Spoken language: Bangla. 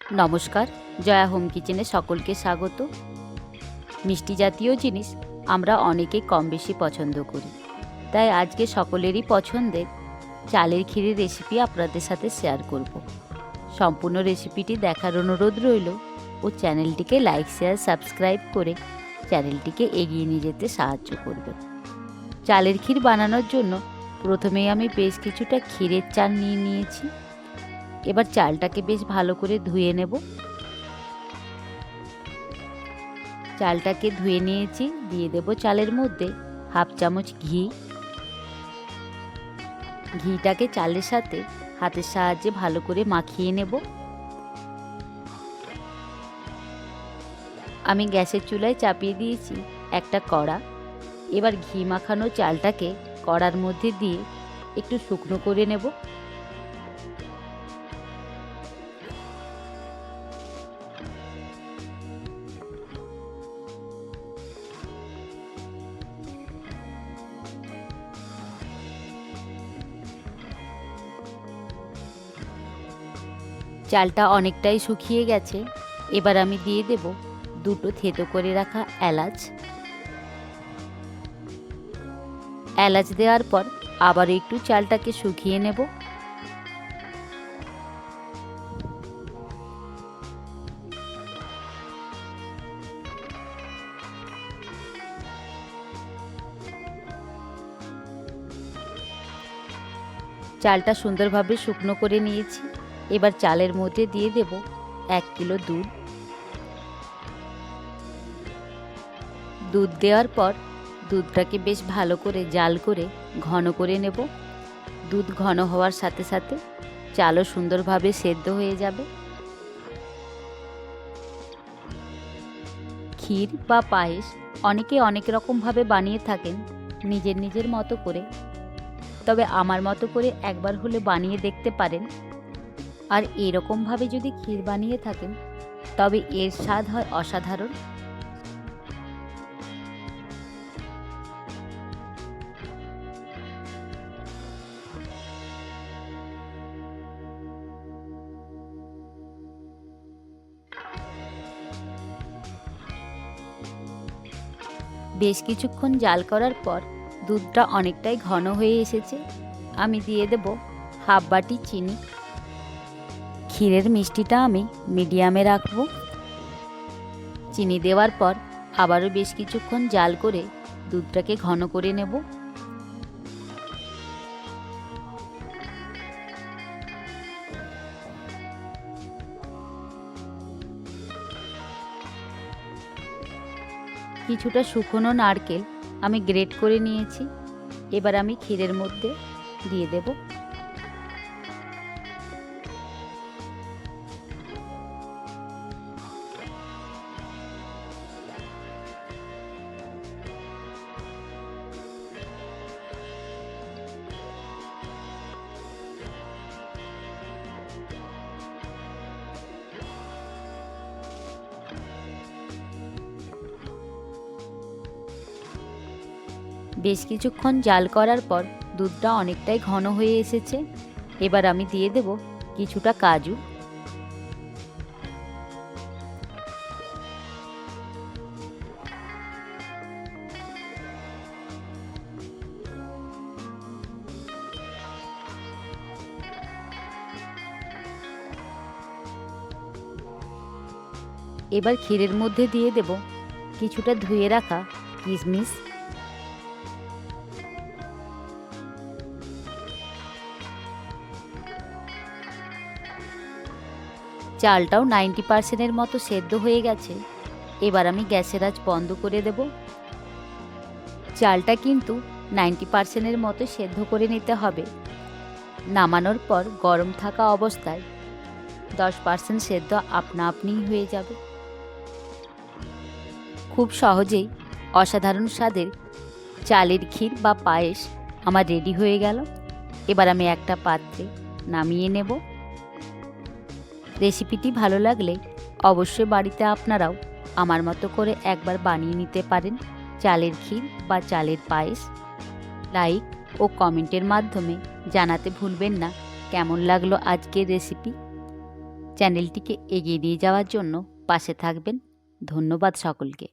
নমস্কার, জয়া হোম কিচেনে সকলকে স্বাগত। মিষ্টি জাতীয় জিনিস আমরা অনেকেই কম বেশি পছন্দ করি, তাই আজকে সকলেরই পছন্দের চালের ক্ষীরের রেসিপি আপনাদের সাথে শেয়ার করব। সম্পূর্ণ রেসিপিটি দেখার অনুরোধ রইল ও চ্যানেলটিকে লাইক, শেয়ার, সাবস্ক্রাইব করে চ্যানেলটিকে এগিয়ে নিয়ে যেতে সাহায্য করবে। চালের ক্ষীর বানানোর জন্য প্রথমেই আমি বেশ কিছুটা ক্ষীরের চাল নিয়ে নিয়েছি। এবার চালটাকে বেশ ভালো করে ধুয়ে নেব। চালটাকে ধুয়ে নিয়েছি, দিয়ে দেব চালের মধ্যে হাফ চামচ ঘি। ঘিটাকে চালের সাথে হাতের সাহায্যে ভালো করে মাখিয়ে নেব। আমি গ্যাসের চুলায় চাপিয়ে দিয়েছি একটা কড়া। এবার ঘি মাখানো চালটাকে কড়ার মধ্যে দিয়ে একটু শুকনো করে নেব। চালটা অনেকটাই শুকিয়ে গেছে। এবার আমি দিয়ে দেব দুটো থেতো করে রাখা এলাচ। এলাচ দেওয়ার পর আবার একটু চালটাকে শুকিয়ে নেব। চালটা সুন্দরভাবে শুকনো করে নিয়েছি। এবার চালের মধ্যে দিয়ে দেব 1 কিলো দুধ। দুধ দেওয়ার পর দুধটাকে বেশ ভালো করে জাল করে ঘন করে নেব। দুধ ঘন হওয়ার সাথে সাথে চালও সুন্দরভাবে সেদ্ধ হয়ে যাবে। ক্ষীর বা পায়েস অনেকে অনেক রকমভাবে বানিয়ে থাকেন নিজের নিজের মতো করে, তবে আমার মতো করে একবার হলে বানিয়ে দেখতে পারেন। আর এরকমভাবে যদি ক্ষীর বানিয়ে থাকেন তবে এর স্বাদ হয় অসাধারণ। বেশ কিছুক্ষণ জাল করার পর দুধটা অনেকটাই ঘন হয়ে এসেছে। আমি দিয়ে দেব হাফ বাটি চিনি। ক্ষীরের মিষ্টিটা আমি মিডিয়ামে রাখবো। চিনি দেওয়ার পর আবারও বেশ কিছুক্ষণ জাল করে দুধটাকে ঘন করে নেব। কিছুটা শুকনো নারকেল আমি গ্রেট করে নিয়েছি। এবার আমি ক্ষীরের মধ্যে দিয়ে দেব। বেশ কিছুক্ষণ জাল করার পর দুধটা অনেকটাই ঘন হয়ে এসেছে। এবার আমি দিয়ে দেব কিছুটা কাজু। এবার ক্ষীরের মধ্যে দিয়ে দেব কিছুটা ধুয়ে রাখা কিশমিশ। চালটাও 90% মতো সেদ্ধ হয়ে গেছে। এবার আমি গ্যাসের আঁচ বন্ধ করে দেব। চালটা কিন্তু 90% মতো সেদ্ধ করে নিতে হবে। নামানোর পর গরম থাকা অবস্থায় 10% সেদ্ধ আপনা আপনিই হয়ে যাবে। খুব সহজেই অসাধারণ স্বাদের চালের ক্ষীর বা পায়েস আমার রেডি হয়ে গেল। এবার আমি একটা পাত্রে নামিয়ে নেব। রেসিপিটি ভালো লাগলে অবশ্যই বাড়িতে আপনারাও আমার মতো করে একবার বানিয়ে নিতে পারেন চালের ক্ষীর বা চালের পায়েস। লাইক ও কমেন্টের মাধ্যমে জানাতে ভুলবেন না কেমন লাগলো আজকের রেসিপি। চ্যানেলটিকে এগিয়ে নিয়ে যাওয়ার জন্য পাশে থাকবেন। ধন্যবাদ সকলকে।